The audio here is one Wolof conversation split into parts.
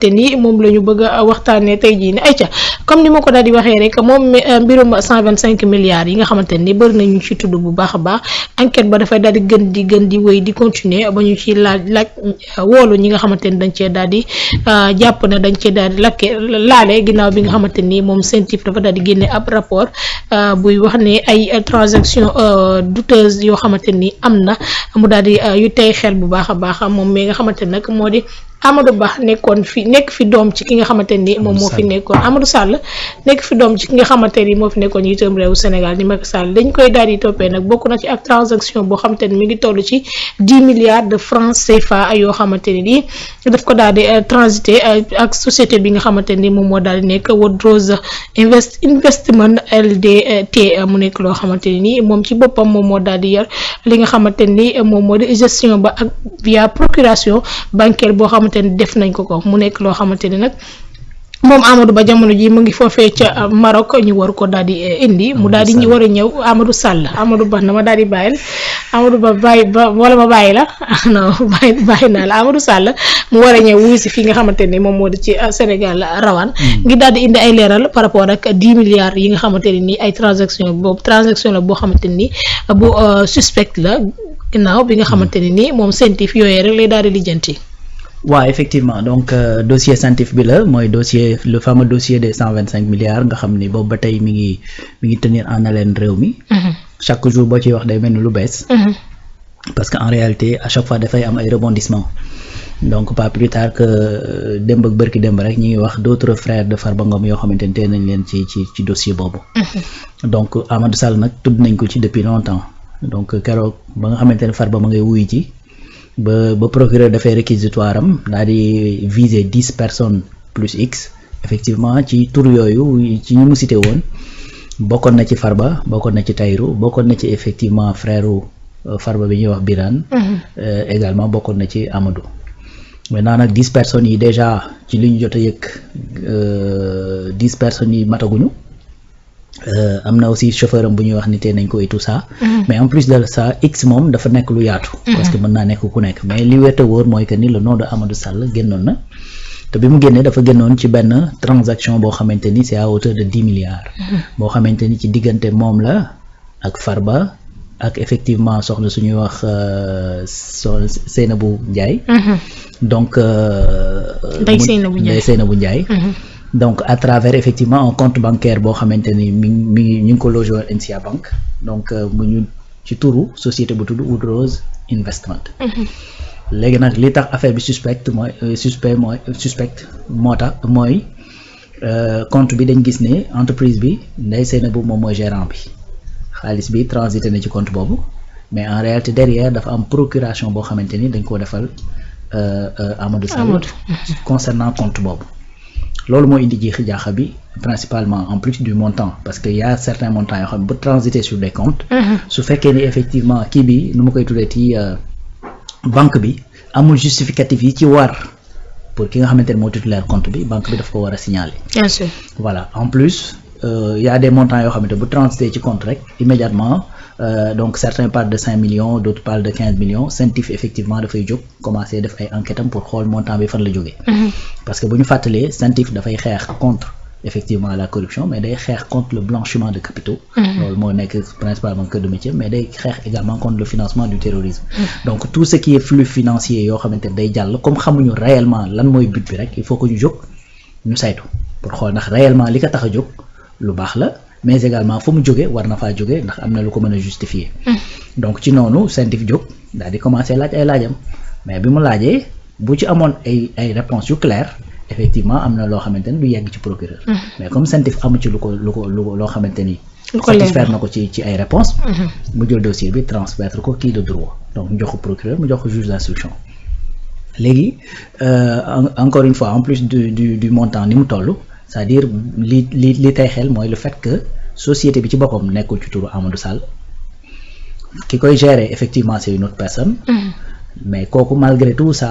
te ni moom la ñu bëgg a waxtaanee tey jii ni ayca comme ni ma ko daal di waxee rek moom mbirum 125 milliards yi nga xamante ni bëri nañu ci tudd bu baax a baax enquête ba dafay daal di gën di wéy di continuer ba ñu ci laaj woolu ñi nga xamante ni dañ cee daal di jàpp ne dañ cee daal di laale ginnaaw bi nga xamante ni moom CENTIF dafa daal di génne ab rapport buy wax ne ay transaction douteuse yoo xamante ni am na mu daal di yu tey xel bu baax a baax moom mi nga xamante ni nag moo di Amadou Ba nekk fi doom ci ki nga xamante ni moom moo fi nekkoon Amadou Sall nekk fi doom ci ki nga xamante ni moo fi nekkoon itam réewu Sénégal ni Macky Sall dañ koy daal di toppee nag bokk na ci ak transaction boo xamante ni mi ngi toll ci 10 milliards de francs CFA yoo xamante ni daf ko daal di transité ak société bi nga xamante ni moom moo daal di nekk Wodrose Investment LDT mu nekk loo xamante ni moom ci boppam moom moo daal di yor li nga xamante ni moom moo di gestion ba ak via procuration bancaire boo xamante ni def nañ ko mu nekk loo xamante ni nag moom Amadou Ba jamono ji mu ngi foofee ca Maroc ñu war ko daal di indi mu daal di ñu war a ñëw Amadou Sall Amadou Ba na ma daal di bàyyil Amadou Ba bàyyi ba wala ma bàyyi la non bàyyi naa la Amadou Sall mu war a ñëw wuyu si fi nga xamante ni moom moo di ci Sénégal rawaan ngir daal di indi ay leeral par rapport ak 10 milliards yi nga xamante ne nii ay transaction la boo xamante ni bu suspect la ginnaaw bi nga xamante ne nii moom CENTIF yooyee rek lay daal di lijjanti. waaw effectivement donc dossier CENTIF bi la mooy le fameux dossier des 125 milliards nga xam ni boobu ba tey mi ngi tenir en haleine réew mi. chaque jour boo ciy wax day mel ni lu bees. parce que en réalité à chaque fois dafay am ay rebondissement donc pas plus tard que démb ak bërki démb rek ñi ngi wax d'autres frères de Farba Ngom yoo xamante ne tee nañ leen ci dossier boobu. donc Amadou Sall nag tudd nañ ko ci depuis longtemps donc keroog ba nga xamante ne Farba ma ngay wuyu ci. ba procureur dafay réquisitoire am daal di viser 10 personnes plus X effectivement ci tur yooyu ci ñu mu cité woon bokkoon na ci Farba bokkoon na ci Tahirou bokkoon na ci effectivement frère Farba bi ñuy wax Birane également bokkoon na ci Amadou maintenant nag 10 personnes yi déjà ci li ñu jot a yëg 10 personnes yi mataguñu am na aussi chauffeur am bu ñuy wax ni tee nañ ko et tout ça. mais en plus de ça X moom dafa nekk lu yaatu. parce que mën naa nekk ku nekk mais li wér te wóor mooy que ni le nom de Amadou Sall génnoon na te bi mu génnee dafa génnoon ci benn transaction boo xamante ni c'est à hauteur de 10 milliards. boo xamante ni ci diggante moom la ak Farba ak effectivement soxna suñuy wax Seynabou Ndiaye. donc. Ndeye Seynabou Ndiaye. donc à travers effectivement un compte bancaire boo xamante ni ñu ngi ko logé woon NCA Bank donc mu ñu ci turu société bu tudd Wodrose Investment. léegi nag li tax affaire bi suspect moo tax mooy compte bi dañ gis ne entreprise bi Ndeye Seynabou moom mooy gérant bi xaalis bi transité na ci compte boobu mais en réalité derrière dafa am procuration boo xamante ni dañ koo defal Amadou Sall concernant compte boobu. loolu moo indi jiixi jaaxa bi principalement en plus du montant parce que y a certains montants yoo xam ne bu transiter sur des comptes. su fekkee ni effectivement kii bi nu ma koy tuddee ci banque bi amul justificatif yi ci war pour ki nga xamante ne moo titulaire compte bi banque bi daf ko war a signaler. bien sûr voilà en plus y a des montants yoo xamante bu transiter ci compte rek immédiatement donc certains parlent de 5 millions d'autres parlent de 15 millions CENTIF effectivement dafay jóg commencer def ay enquêtes am pour xool montant bi fan la jógee. parce que bu ñu fàttalee CENTIF dafay xeex contre effectivement la corruption mais day xeex contre le blanchiment de capitaux. loolu moo nekk principalement cœur de métier mais day xeex également contre le financement du terrorisme. donc tout ce qui est flux financier yoo xamante ne day jàll comme xamuñu réellement lan mooy but bi rek il faut que ñu jóg ñu saytu pour xool ndax réellement li ko tax a jóg lu baax la. mais également fu mu jógee war na faa jógee ndax am na lu ko mën a justifier. donc ci noonu CENTIF jóg daal di commencer laaj ay laajam mais bi mu laajee bu ci amoon ay réponses yu claires effectivement am na loo xamante ni du yegg ci procureur. mais comme CENTIF amu ci loo xamante ni. satisfaire na ko ci ay réponses. mu jël dossier bi transmettre ko kii de droit donc mu jox ko procureur mu jox ko juge d'instruction. léegi encore une fois en plus du montant ni mu toll. c'est-à-dire li tey xel mooy le fait que société bi ci boppam nekkul ci turu Amadou Sall ki koy gérer effectivement c'est une autre personne. mais kooku malgré tout ça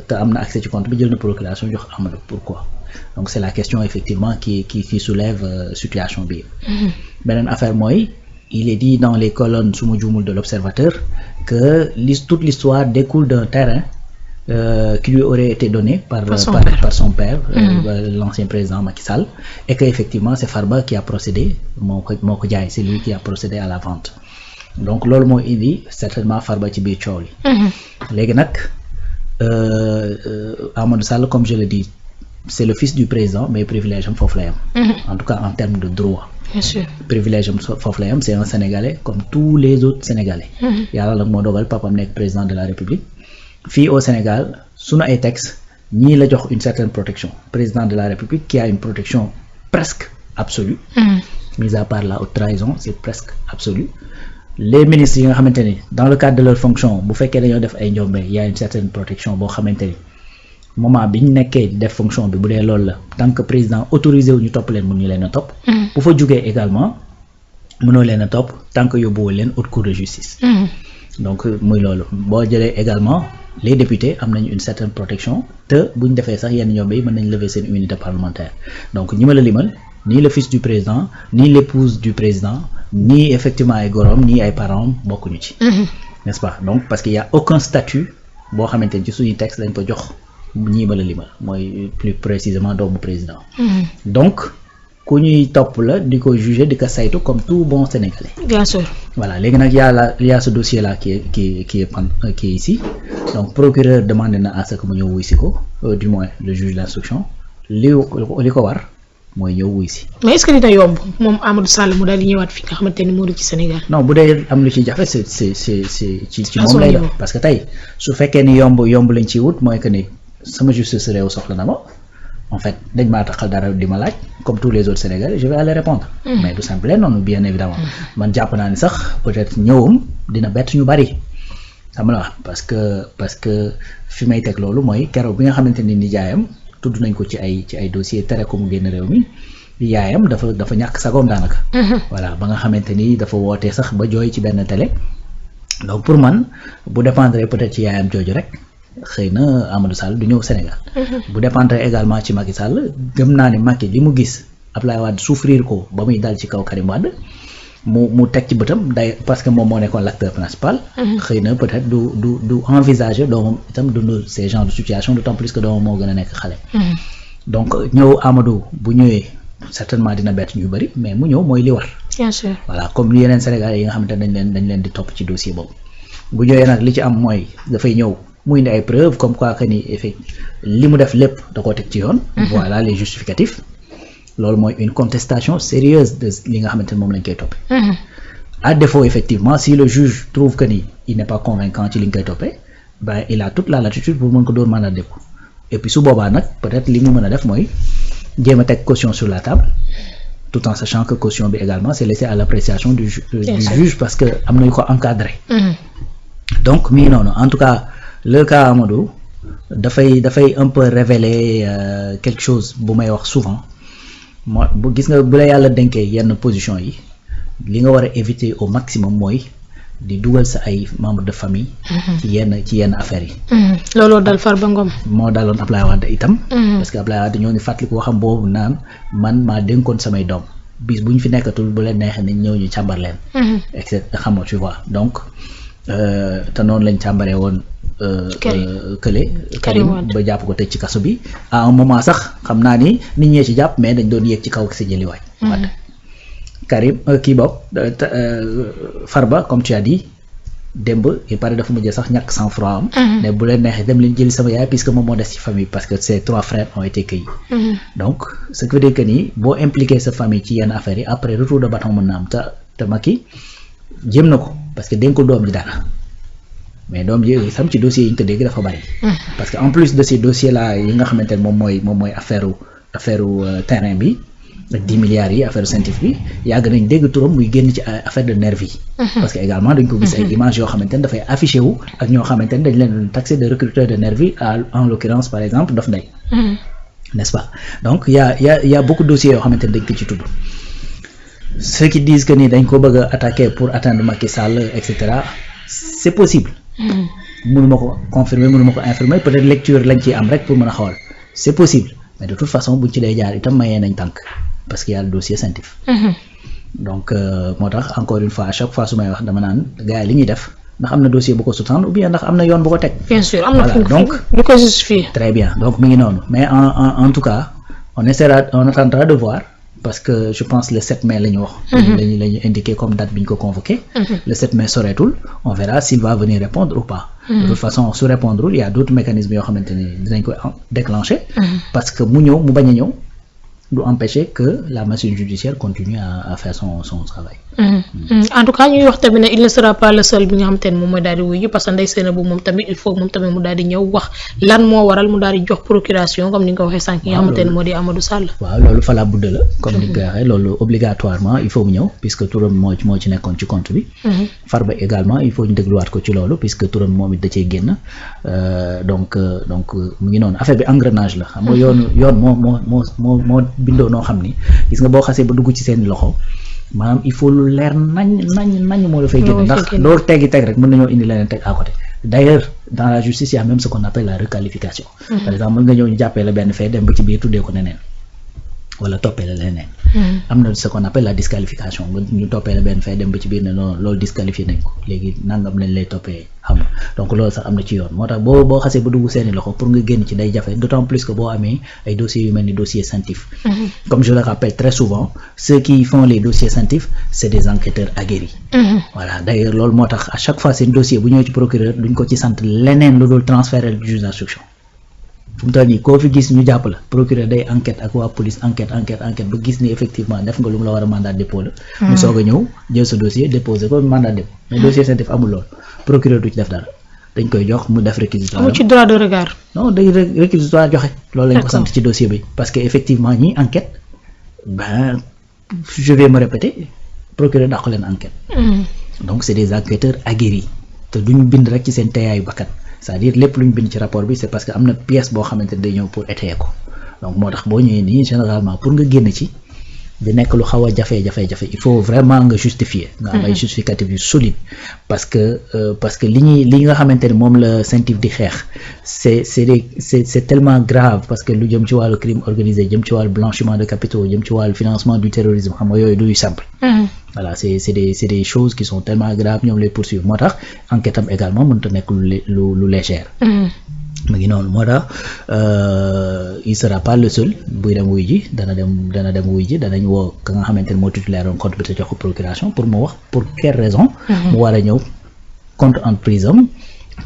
te am na accès ci compte bi jël na procuration jox Amadou pourquoi donc c'est la question effectivement qui soulève situation bi. beneen affaire mooy il est dit dans les colonnes su ma juumul de l'Observateur que toute l'histoire découle d'un terrain qui lui aurait été donné par son père, l'ancien président Macky Sall, et que effectivement c'est Farba qui a procédé, c'est lui qui a procédé à la vente. Donc loolu moo indi certainement Farba ci biir coow li. Léegi nag Amadou Sall, comme je le dis, c'est le fils du président, mais privilège am foofu lay am. En tout cas en termes de droit. Bien sûr. Privilège am foofu lay am, c'est un Sénégalais comme tous les autres Sénégalais. Yàlla nag moo dogal papam nekk président de la République. Fii au Sénégal sunu ay texte ñii la jox une certaine protection. Président de la République qui a une protection presque absolue. Mis à part la haute trahison, c'est presque absolu. Les ministres yi nga xamante ni dans le cadre de leur fonction bu fekkee dañoo def ay njombe y a une certaine protection boo xamante ni moment bi ñu nekkee def fonction bi bu dee loolu la tant que président autorisé wu ñu topp leen mun ñu leen a topp. bu fa jugee également mënoo leen a topp tant que yóbbuwul leen haute cour de justice. Donc muy loolu boo jëlee également les députés am nañu une certaine protection te bu ñu defee sax yenn njombe yi mën nañ lever seen immunité parlementaire donc ñi ma la limal ni le fils du président ni l'épouse du président ni effectivement ay gorom ni ay parents bokkuñu ci. N'est-ce pas? Donc parce qu'il y a aucun statut boo xamante ni ci suñu texte lañ ko jox ñii ma la limal mooy plus précisément doomu président. Donc ku ñuy topp la di ko juger di ko saytu comme tout bon Sénégalais. Bien sûr. Voilà léegi nag y a ce dossier là qui est ici donc procureur demandé na à ce que mu ñëw wuy si ko du moins le juge d'instruction li ko war mooy ñëw wuy si. Mais est-ce que dina yomb moom Amadou Sall mu daal di ñëwaat fi nga xamante ni moo di ci Sénégal. Non bu dee am lu ci jafe c'est ci moom lay doon parce que tey su fekkee ni yomb lañ ciy wut mooy que ni sama justice réew soxla na ma en fait dañ maa taxal dara di ma laaj comme tous les autres Sénégalais je vais aller répondre. Mais du simple noonu bien évidemment man jàpp naa ni sax peut-être ñëwum dina bett ñu bari xam la wax parce que fi may teg loolu mooy keroog bi nga xamante ni nijaayam tudd nañ ko ci ay dossier tere ko mu génn réew mi yaayam dafa ñàkk sagoom daanaka. Voilà ba nga xamante ni dafa wootee sax ba jooy ci benn télé donc pour man bu dépendre peut-être ci yaayam jooju rek xëy na Amadou Sall du ñëw Sénégal. Bu dépendre également ci Macky Sall gëm naa ni Macky li mu gis Abdoulaye Wade souffrir ko ba muy dal ci kaw Karim Wade mu teg ci bëtam day parce que moom moo nekkoon l'acteur principal. Xëy na peut-être du envisager doomam itam dund ces genres de situation d'autant plus que doomam moo gën a nekk xale. Donc ñëw Amadou bu ñëwee certainement dina bett ñu bari mais mu ñëw mooy li war. Bien sûr. Voilà comme yeneen Sénégalais yi nga xamante ne dañ leen di topp ci dossier boobu bu ñëwee nag li ci am mooy dafay ñëw mu indi ay preuves comme quoi que ni li mu def lépp da koo teg ci yoon. Voilà les justificatifs. Loolu mooy une contestation sérieuse de li nga xamante ne moom lañ koy toppee. À défaut effectivement si le juge trouve que ni il n'est pas convaincant ci li nga koy toppee ben il a toute la latitude pour mën ko dóor mandat de dépôt et puis su boobaa nag peut-être li mu mën a def mooy jéem a teg caution sur la table tout en sachant que caution bi également c'est laissé à l'appréciation du juge parce que am nañu ko encadré. Donc mii noonu en tout cas le cas Amadou dafay un peu révéler quelque chose bu may wax souvent. moo bu gis nga bu la yàlla dénkee yenn position yi li nga war a éviter au maximum mooy di dugal sa ay membres de famille. ci yenn affaires yi. looloo dal Farba Ngom. moo daloon Ablaye Wade itam. parce que Ablaye Wade ñoo ngi fàttaliku waxam boobu naan man maa dénkoon samay doom bis bu ñu fi nekkatul bu leen neexee nañ ñëw ñu càmbar leen. et cetera xam nga tu vois donc te noonu lañ càmbaree woon. Karim ba jàpp ko tëj ci kaso bi à un moment sax xam naa ni nit ñee ci jàpp mais dañ doon yéeg ci kaw si jëliwaay. Karim kii bopp Farba comme tu as dit démb il paraît dafa mujjee sax ñàkk sang-froid am. mais bu leen neexee dem leen jëli sama yaay puisque moom moo des ci famille parce que ses 3 frères ont été cueillis. Donc ce qui veut dire que ni boo impliqué sa famille ci yenn affaires yi après retour de bâton mën na am te Macky jéem na ko parce que dénkul doom ji dara. Mais doom ji sam ci dossiers yi ñu ko dégg dafa bari. Parce que en plus de ces dossiers là yi nga xamante ne moom mooy affaire terrain bi ak 10 milliards yi affaire scientifique bi yàgg nañ dégg turam muy génn ci affaire de nervi. Parce que également dañ ko gis ay images yoo xamante ne dafay affiché wu ak ñoo xamante ne dañ leen taxé de recruteurs de nervi en l'occurrence par exemple Dof Ndeye. N'est-ce pas? Donc y a beaucoup de dossiers yoo xamante ne dañ ko ci tudd. Ceux qui disent que ni dañ ko bëgg a attaquer pour atteindre Macky Sall et cetera c'est possible. Mënuma ko confirmer mënuma ko infirmer peut-être lecture lañ ciy am rek pour mën a xool c'est possible mais de toute façon buñ ci dee jaar itam mayee nañ tànk parce qu'il y a le dossier scientifique. Donc moo tax encore une fois à chaque fois su may wax dama naan gars yi li ñuy def ndax am na dossier bu ko sous-tendre ou bien ndax am na yoon bu ko teg. bien sûr am na voilà donc lu ko justifier. très bien donc mi ngi noonu mais en tout cas on attendra de voir. Parce que je pense le 7 mai la ñu wax. la ñu indiqué comme date bi ñu ko convoqué. Le 7 mai soreetul on verra s'il va venir répondre ou pas. De toute façon su répondre il y a d'autres mécanismes yoo xamante ni dinañ ko déclencher. Parce que mu ñëw mu bañ a ñëw du empêcher que la machine judiciaire continue à faire son travail. En tout cas ñuy wax tamit ne il ne sera pas le seul bi nga xamante ne moom mooy daal di wuyu parce que Ndeye Sainabou moom tamit il faut moom tamit mu daal di ñëw wax lan moo waral mu daal di jox procuration comme ni nga ko waxee sànq. nga xamante ne moo di Amadou Sall. waaw loolu fala budd la. comme ni nga ko waxee loolu obligatoirement il faut mu ñëw puisque turam moo ci nekkoon ci compte bi. Farba également il faut ñu dégluwaat ko ci loolu puisque turam moom it da cee génn donc mu ngi noonu affaire bi engrenage la. xam nga yoon moo bindoo noo xam ni gis nga boo xasee ba dugg ci seen loxo. maanaam il faut lu leer nañ moo la fay génn ndax loolu teg rek mën nañoo indi leneen teg à côté d'ailleurs dans la justice il y a même ce qu'on appelle la requalification. Par exemple mën nga ñëw ñu jàppee la benn fee dem ba ci biir tuddee ko neneen wala toppee la leneen. am na ce qu'on appelle la disqualification ñu toppee la benn fee dem ba ci biir ne non loolu disqualifié nañ ko léegi nangam lañ lay toppee xam nga donc loolu sax am na ci yoon moo tax boo xasee ba dugg seeni loxo pour nga génn ci day jafe d'autant plus que boo amee ay dossiers yu mel ni dossier Centif. Comme je le rappelle très souvent ceux qui font les dossiers Centif c'est des enquêteurs aguerris. Voilà d'ailleurs loolu moo tax à chaque fois seen dossier bu ñëwee ci procureur duñ ko ci sant leneen lu dul transférer le juge d'instruction. fu mu toll nii koo fi gis ñu jàpp la procureur day enquête ak waa police enquête ba gis ni effectivement def nga lu mu la war a mandat de dépôt la. mu soog a ñëw jël sa dossier déposé ko mandat de dépôt mais dossier Centif amul lool procureur du ci def dara dañ koy jox mu def réquisitoire. amul ci droit de regard. non day réquisitoire joxe. loolu lañ ko sant ci dossier bi parce que effectivement ñi enquête je vais me répéter procureur dàqu leen enquête. donc c'est des enquêteurs aguerris te duñu bind rek ci seen teeyaayu bakkan. c'est-à-dire lépp lu ñu bind ci rapport bi c'est parce que am na pièce boo xamante ne day ñëw pour étayer ko donc moo tax boo ñëwee nii généralement pour nga génn ci di nekk lu xaw a jafe il faut vraiment nga justifier nga am ay justificatifs yu solide parce que li nga xamante ne moom la Centif di xeex c'est tellement grave parce que lu jëm ci wàllu crime organisé jëm ci wàllu blanchiment de capitaux jëm ci wàllu financement du terrorisme xam nga yooyu duy simple. Voilà c'est des choses qui sont tellement graves ñoom lay poursuivre moo tax enquête am également mënut a nekk lu légère. mu ngi noonu moo tax il sera pas le seul buy dem wuy ji dana dem wuy ji danañ woo ka nga xamante ne moo titulaire woon compte bi te jox ko procuration pour mu wax pour quelle raison. mu war a ñëw compte entreprise am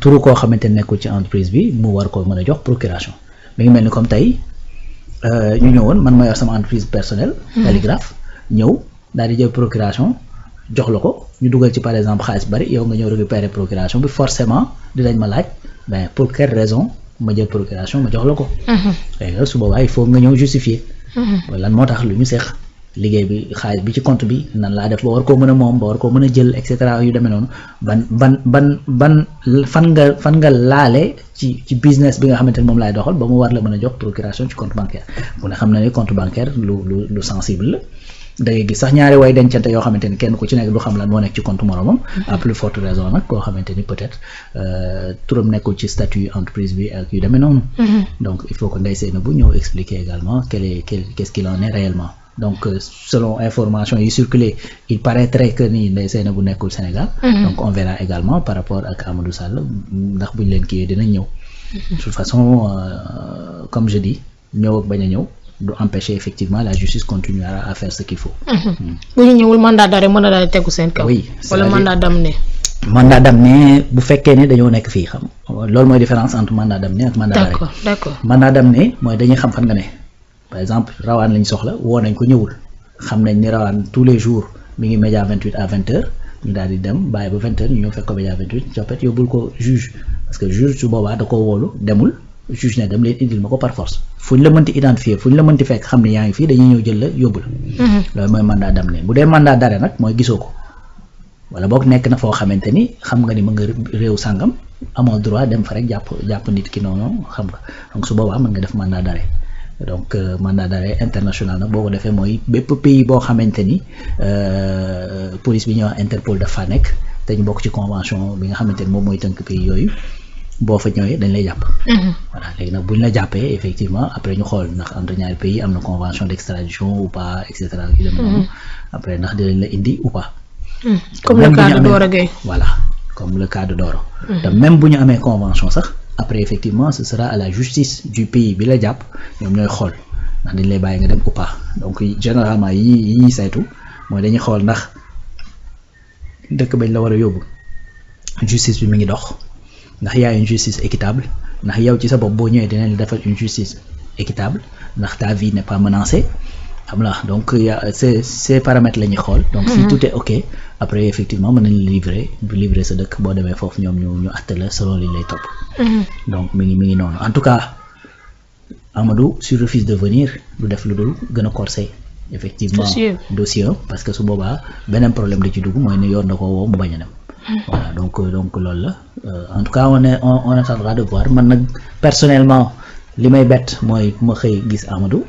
turu koo xamante ne nekkul ci entreprise bi mu war ko mën a jox procuration mi ngi mel ni comme tey ñu ñëwoon man ma yor sama entreprise personnelle. Calligraphe ñëw. daal di jël procuration jox la ko ñu dugal ci par exemple xaalis bari yow nga ñëw récupérer procuration bi forcément dinañ ma laaj pour quelle raison ma jël procuration ma jox la ko. léegi su boobaa il faut nga ñëw justifier. lan moo tax lu ñu seex liggéey bi xaalis bi ci compte bi nan laa def ba war koo mën a moom ba war koo mën a jël et cetera yu demee noonu ban fan nga laale ci business bi nga xamante ne moom laay doxal ba mu war la mën a jox procuration ci compte bancaire bu ne xam na ne compte bancaire lu sensible la. da ngay gis sax ñaari way dencante yoo xamante ni kenn ku ci nekk du xam lan moo nekk ci compte moromam. à plus forte raison nag koo xamante ni peut-être turam nekkul ci statut entreprise bi ak yu demee noonu. donc il faut que Ndeye Sainabou ñëw expliquer également qu'est-ce qu'il en est réellement donc selon information yi circulé il paraîtrait que ni Ndeye Sainabou nekkul Sénégal. donc on verra également par rapport ak Amadou Sall ndax buñ leen kiiyee dinañ ñëw. de toute façon comme je dis ñëw ak bañ a ñëw. du empêcher effectivement la justice continuera à faire ce qu'il faut. bu ñu ñëwul mandat d'arrêt mën na daal di tegu seen kaw. oui wala mandat d'amener. mandat d'amener bu fekkee ne dañoo nekk fii xam loolu mooy différence entre mandat d'amener ak mandat d'arrêt. d'accord mandat d'amener mooy dañuy xam fan nga ne par exemple rawaan lañ soxla woo nañ ko ñëwul xam nañ ni rawaan tous les jours mi ngi média 28 à 20h ñu daal di dem bàyyi ba 20h ñu ñëw fekk ko média 28 coppet yóbbul ko juge parce que juge su boobaa da ko wóolu demul. juge ne dem leen indil ma ko par force fu ñu la mënti identifier fu ñu la mënti fekk xam ne yaa ngi fii dañuy ñëw jël la yóbbu la. loolu mooy mandat d'amener bu dee mandat d'arrêt nag mooy gisoo ko wala boog nekk na foo xamante ni xam nga ni mën nga réew sàngam amoo droit dem fa rek jàpp nit ki noonu xam nga donc su boobaa mën nga def mandat d'arrêt donc mandat d'arrêt international nag boo ko defee mooy bépp pays boo xamante ni police bi ñuy wax Interpol dafa nekk te ñu bokk ci convention bi nga xamante ni moom mooy tënk pays yooyu. boo fa ñëwee dañ lay jàpp. voilà léegi nag buñ la jàppee effectivement après ñu xool ndax entre ñaari pays am na convention d'extradition ou pas et cetera yu demee noonu après ndax dinañ la indi ou pas. comme le cas de Dora Gueye. voilà comme le cas de Doro. te même bu ñu amee convention sax après effectivement ce sera à la justice du pays bi la jàpp ñoom ñooy xool ndax dañ lay bàyyi nga dem ou pas donc généralement yi ñuy saytu mooy dañuy xool ndax dëkk bañ la war a yóbbu justice bi mi ngi dox ndax y a une justice équitable ndax yow ci sa bopp boo ñëwee dinañ la defal une justice équitable ndax ta vie n'est pas menacée xam la donc y a ces paramètres la ñuy xool. donc si tout est ok après effectivement mën nañu livrer sa dëkk boo demee foofu ñoom ñu àtte la selon li lay topp. donc mi ngi noonu en tout cas Amadou sur refuse de venir du def lu dul gën a corser effectivement dossier parce que su boobaa beneen problème da ci dugg mooy ne yoon na ko woo mu bañ a dem. voilà donc loolu la en tout cas on attendra de voir man nag personnellement li may bett mooy ma xëy gis Amadou.